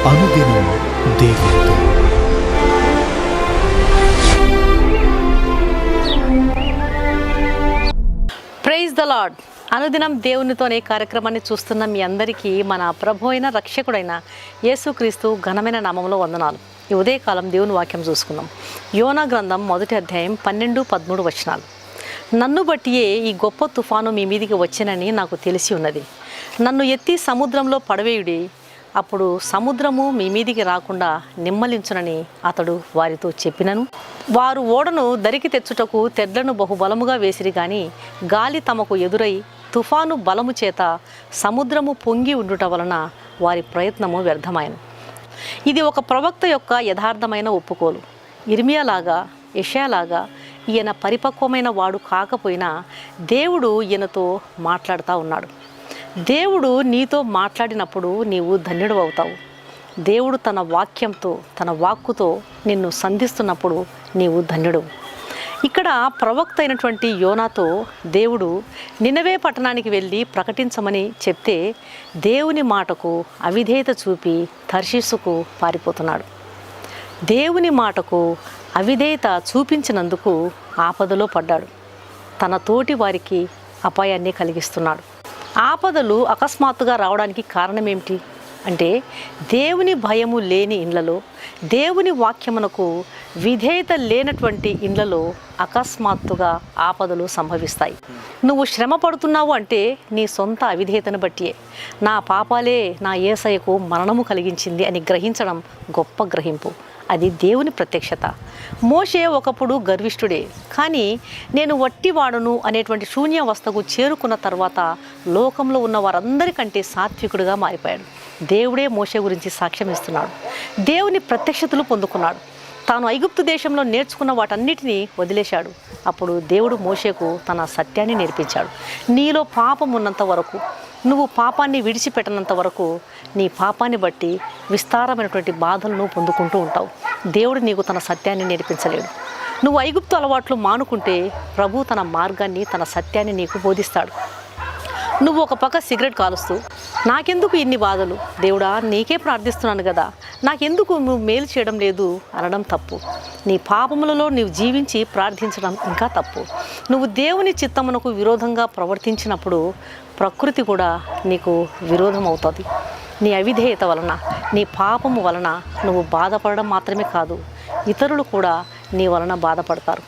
అనుదినం దేవునితో. Praise the lord. అనుదినం దేవునితో అనే కార్యక్రమాన్ని చూస్తున్న మీ అందరికీ మన ప్రభు అయిన రక్షకుడైన యేసుక్రీస్తు ఘనమైన నామంలో వందనాలు. ఈ ఉదయకాలం దేవుని వాక్యం చూసుకుందాం. యోనా గ్రంథం 1వ అధ్యాయం 12-13 వచనాలు. నన్ను బట్టియే ఈ గొప్ప తుఫాను మీ మీదికి వచ్చెనని నాకు తెలిసి ఉన్నది. నన్ను ఎత్తి సముద్రంలో పడవేయుడి, అప్పుడు సముద్రము మీ మీదికి రాకుండా నిమ్మలించునని అతడు వారితో చెప్పినను. వారు ఓడను దరికి తెచ్చుటకు తెడ్లను బహుబలముగా వేసిరి గాని గాలి తమకు ఎదురై తుఫాను బలము చేత సముద్రము పొంగి ఉండుట వలన వారి ప్రయత్నము వ్యర్థమాయను. ఇది ఒక ప్రవక్త యొక్క యథార్థమైన ఒప్పుకోలు. ఇర్మియాలాగా, యెషయాలాగా ఈయన పరిపక్వమైన వాడు కాకపోయినా దేవుడు ఈయనతో మాట్లాడుతూ ఉన్నాడు. దేవుడు నీతో మాట్లాడినప్పుడు నీవు ధన్యుడు అవుతావు. దేవుడు తన వాక్యంతో, తన వాక్కుతో నిన్ను సంధిస్తున్నప్పుడు నీవు ధన్యుడు. ఇక్కడ ప్రవక్త అయినటువంటి యోనాతో దేవుడు నినవే పట్టణానికి వెళ్ళి ప్రకటించమని చెప్తే దేవుని మాటకు అవిధేయత చూపి తర్షీసుకు పారిపోతున్నాడు. దేవుని మాటకు అవిధేయత చూపించినందుకు ఆపదలో పడ్డాడు. తన తోటి వారికి అపాయాన్ని కలిగిస్తున్నాడు. ఆపదలు అకస్మాత్తుగా రావడానికి కారణం ఏమిటి అంటే, దేవుని భయము లేని ఇండ్లలో, దేవుని వాక్యమునకు విధేయత లేనటువంటి ఇండ్లలో అకస్మాత్తుగా ఆపదలు సంభవిస్తాయి. నువ్వు శ్రమ పడుతున్నావు అంటే నీ సొంత అవిధేయతను బట్టియే. నా పాపాలే నా యేసయ్యకు మరణము కలిగించింది అని గ్రహించడం గొప్ప గ్రహింపు. అది దేవుని ప్రత్యక్షత. మోషే ఒకప్పుడు గర్విష్ఠుడే, కానీ నేను వట్టివాడును అనేటువంటి శూన్యావస్థకు చేరుకున్న తర్వాత లోకంలో ఉన్న వారందరికంటే సాత్వికుడిగా మారిపోయాడు. దేవుడే మోషే గురించి సాక్ష్యం ఇస్తున్నాడు. దేవుని ప్రత్యక్షతలు పొందుకున్నాడు. తాను ఐగుప్తు దేశంలో నేర్చుకున్న వాటన్నిటినీ వదిలేశాడు. అప్పుడు దేవుడు మోషేకు తన సత్యాన్ని నేర్పించాడు. నీలో పాపం ఉన్నంత వరకు, నువ్వు పాపాన్ని విడిచిపెట్టనంత వరకు నీ పాపాన్ని బట్టి విస్తారమైనటువంటి బాధలను పొందుకుంటూ ఉంటావు. దేవుడు నీకు తన సత్యాన్ని నేర్పించలేడు. నువ్వు ఐగుప్తు అలవాట్లు మానుకుంటే ప్రభు తన మార్గాన్ని, తన సత్యాన్ని నీకు బోధిస్తాడు. నువ్వు ఒక పక్క సిగరెట్ కాలుస్తూ నాకెందుకు ఇన్ని బాధలు, దేవుడా నీకే ప్రార్థిస్తున్నాను కదా, నాకెందుకు నువ్వు మేలు చేయడం లేదు అనడం తప్పు. నీ పాపములలో నీవు జీవించి ప్రార్థించడం ఇంకా తప్పు. నువ్వు దేవుని చిత్తమునకు విరోధంగా ప్రవర్తించినప్పుడు ప్రకృతి కూడా నీకు విరోధం అవుతుంది. నీ అవిధేయత వలన, నీ పాపము వలన నువ్వు బాధపడడం మాత్రమే కాదు, ఇతరులు కూడా నీ వలన బాధపడతారు.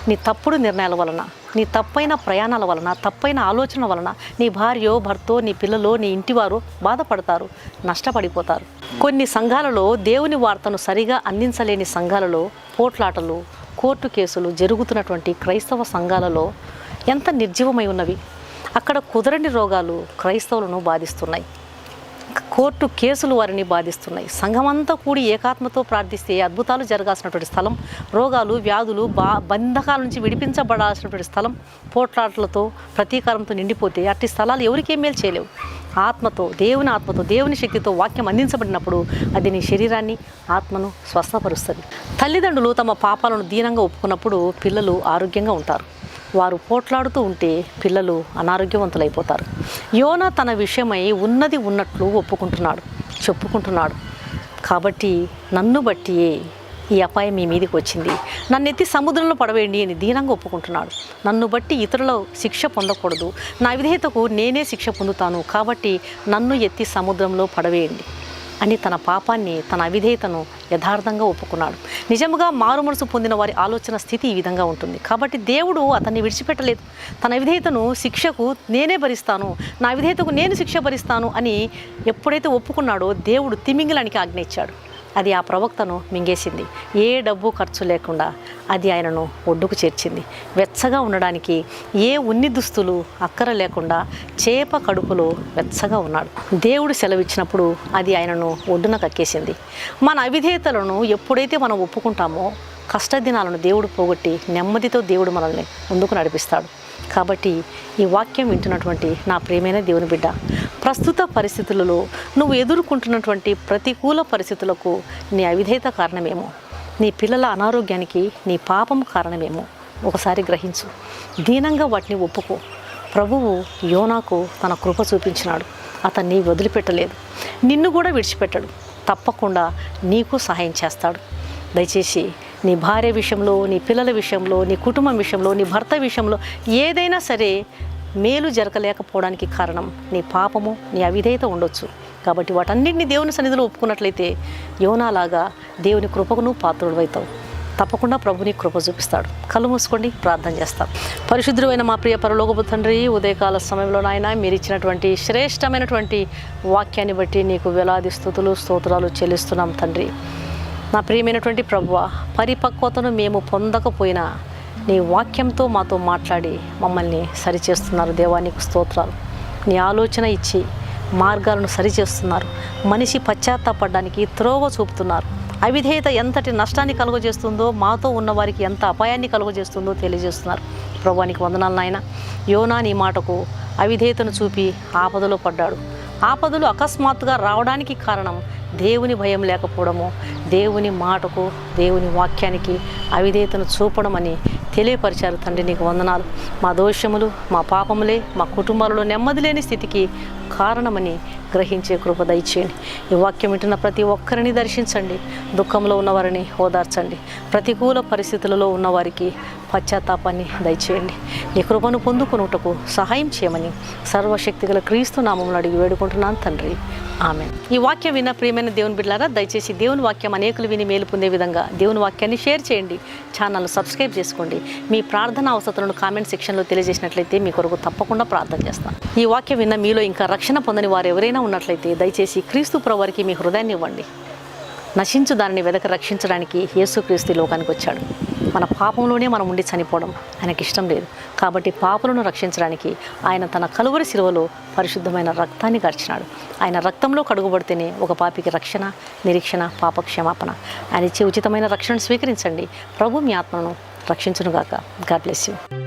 నీ తప్పుడు నిర్ణయాల వలన, నీ తప్పైన ప్రయాణాల వలన, తప్పైన ఆలోచన వలన నీ భార్యో, భర్తో, నీ పిల్లలో, నీ ఇంటివారు బాధపడతారు, నష్టపడిపోతారు. కొన్ని సంఘాలలో దేవుని వార్తను సరిగా అందించలేని సంఘాలలో పోట్లాటలు, కోర్టు కేసులు జరుగుతున్నటువంటి క్రైస్తవ సంఘాలలో ఎంత నిర్జీవమై ఉన్నవి. అక్కడ కుదరని రోగాలు క్రైస్తవులను బాధిస్తున్నాయి. కోర్టు కేసులు వారిని బాధిస్తున్నాయి. సంఘమంతా కూడి ఏకాత్మతో ప్రార్థిస్తే అద్భుతాలు జరగాల్సినటువంటి స్థలం, రోగాలు, వ్యాధులు, బంధకాల నుంచి విడిపించబడాల్సినటువంటి స్థలం పోట్లాటలతో, ప్రతీకారంతో నిండిపోతే అట్టి స్థలాలు ఎవరికేం మేలు చేయలేవు. ఆత్మతో, దేవుని శక్తితో వాక్యం అందించబడినప్పుడు అది నీ శరీరాన్ని, ఆత్మను స్వస్థపరుస్తుంది. తల్లిదండ్రులు తమ పాపాలను దీనంగా ఒప్పుకున్నప్పుడు పిల్లలు ఆరోగ్యంగా ఉంటారు. వారు పోట్లాడుతూ ఉంటే పిల్లలు అనారోగ్యవంతులైపోతారు. యోనా తన విషయమై ఉన్నది ఉన్నట్లు చెప్పుకుంటున్నాడు. కాబట్టి నన్ను బట్టియే ఈ అపాయం మీ మీదకి వచ్చింది, నన్ను ఎత్తి సముద్రంలో పడవేయండి అని దీనంగా ఒప్పుకుంటున్నాడు. నన్ను బట్టి ఇతరుల శిక్ష పొందకూడదు, నా విధేయతకు నేనే శిక్ష పొందుతాను, కాబట్టి నన్ను ఎత్తి సముద్రంలో పడవేయండి అని తన పాపాన్ని, తన అవిధేయతను యథార్థంగా ఒప్పుకున్నాడు. నిజంగా మారు మనసు పొందిన వారి ఆలోచన స్థితి ఈ విధంగా ఉంటుంది. కాబట్టి దేవుడు అతన్ని విడిచిపెట్టలేదు. తన విధేయతను, శిక్షకు నేనే భరిస్తాను, నా విధేయతకు నేను శిక్ష భరిస్తాను అని ఎప్పుడైతే ఒప్పుకున్నాడో దేవుడు తిమింగిలానికి ఆజ్ఞ ఇచ్చాడు. అది ఆ ప్రవక్తను మింగేసింది. ఏ డబ్బు ఖర్చు లేకుండా అది ఆయనను ఒడ్డుకు చేర్చింది. వెచ్చగా ఉండడానికి ఏ ఉన్ని దుస్తులు అక్కర లేకుండా చేప కడుపులో వెచ్చగా ఉన్నాడు. దేవుడు సెలవిచ్చినప్పుడు అది ఆయనను ఒడ్డున కక్కేసింది. మన అవిధేయతలను ఎప్పుడైతే మనం ఒప్పుకుంటామో కష్టదినాలను దేవుడు పోగొట్టి నెమ్మదితో దేవుడు మనల్ని ముందుకు నడిపిస్తాడు. కాబట్టి ఈ వాక్యం వింటున్నటువంటి నా ప్రియమైన దేవుని బిడ్డ, ప్రస్తుత పరిస్థితులలో నువ్వు ఎదుర్కొంటున్నటువంటి ప్రతికూల పరిస్థితులకు నీ అవిధేయత కారణమేమో, నీ పిల్లల అనారోగ్యానికి నీ పాపం కారణమేమో ఒకసారి గ్రహించు. దీనంగా వాటిని ఒప్పుకో. ప్రభువు యోనాకు తన కృప చూపించినాడు. అతన్ని వదిలిపెట్టలేదు, నిన్ను కూడా విడిచిపెట్టడు. తప్పకుండా నీకు సహాయం చేస్తాడు. దయచేసి నీ భార్య విషయంలో, నీ పిల్లల విషయంలో, నీ కుటుంబం విషయంలో, నీ భర్త విషయంలో ఏదైనా సరే మేలు జరగలేకపోవడానికి కారణం నీ పాపము, నీ అవిధేయత ఉండొచ్చు. కాబట్టి వాటన్నిటిని దేవుని సన్నిధిలో ఒప్పుకున్నట్లయితే యోనాలాగా దేవుని కృపకు నువ్వు పాత్రుడవుతావు. తప్పకుండా ప్రభుని కృప చూపిస్తాడు. కళ్ళు మూసుకోండి, ప్రార్థన చేస్తాం. పరిశుద్ధుడైన మా ప్రియ పరలోకపు తండ్రి, ఉదయకాల సమయంలో నాయన మీరు ఇచ్చినటువంటి శ్రేష్టమైనటువంటి వాక్యాన్ని బట్టి నీకు వేలాది స్తుతులు స్తోత్రాలు చెల్లిస్తున్నాం తండ్రి. నా ప్రియమైనటువంటి ప్రభువా, పరిపక్వతను మేము పొందకపోయినా నీ వాక్యంతో మాతో మాట్లాడి మమ్మల్ని సరిచేస్తున్నారు. దేవానికి స్తోత్రాలు. నీ ఆలోచన ఇచ్చి మార్గాలను సరిచేస్తున్నారు. మనిషి పశ్చాత్తాపడడానికి త్రోవ చూపుతున్నారు. అవిధేయత ఎంతటి నష్టాన్ని కలుగజేస్తుందో, మాతో ఉన్న వారికి ఎంత అపాయాన్ని కలుగజేస్తుందో తెలియజేస్తున్నారు. ప్రభువానికి వందనాలు నాయన. యోనా నీ మాటకు అవిధేయతను చూపి ఆపదలో పడ్డాడు. ఆపదలు అకస్మాత్తుగా రావడానికి కారణం దేవుని భయం లేకపోవడము, దేవుని మాటకు, దేవుని వాక్యానికి అవిధేయతను చూపడం అని తెలియపరిచారు. తండ్రి నీకు వందనాలు. మా దోషములు, మా పాపములే మా కుటుంబాలలో నెమ్మది లేని స్థితికి కారణమని గ్రహించే కృప దయచేయండి. ఈ వాక్యం వింటున్న ప్రతి ఒక్కరిని దర్శించండి. దుఃఖంలో ఉన్నవారిని ఓదార్చండి. ప్రతికూల పరిస్థితులలో ఉన్నవారికి పశ్చాత్తాపాన్ని దయచేయండి. నీ కృపను పొందుకొనుటకు సహాయం చేయమని సర్వశక్తిగల క్రీస్తు నామములో అడిగి వేడుకుంటున్నాను తండ్రి. ఆమేన్. ఈ వాక్యం విన్న ప్రియమైన దేవుని బిడ్డలారా, దయచేసి దేవుని వాక్యం అనేకులు విని మేలు పొందే విధంగా దేవుని వాక్యాన్ని షేర్ చేయండి. ఛానల్ను సబ్స్క్రైబ్ చేసుకోండి. మీ ప్రార్థన అవసరాలను కామెంట్ సెక్షన్లో తెలియజేసినట్లయితే మీ కొరకు తప్పకుండా ప్రార్థన చేస్తాను. ఈ వాక్యం విన్న మీలో ఇంకా రక్షణ పొందని వారు ఎవరైనా ఉన్నట్లయితే దయచేసి క్రీస్తు ప్రభువారికి మీ హృదయాన్ని ఇవ్వండి. నశించు దానిని వెదక రక్షించడానికి యేసుక్రీస్తు లోకానికి వచ్చాడు. మన పాపంలోనే మనం ఉండి చనిపోవడం ఆయనకి ఇష్టం లేదు. కాబట్టి పాపులను రక్షించడానికి ఆయన తన కలువరి శిలువలో పరిశుద్ధమైన రక్తాన్ని కార్చినాడు. ఆయన రక్తంలో కడుగుబడితేనే ఒక పాపికి రక్షణ, నిరీక్షణ, పాప క్షమాపణ. ఆయన ఇచ్చే ఉచితమైన రక్షణను స్వీకరించండి. ప్రభు మీ ఆత్మను రక్షించునుగాక. God bless you.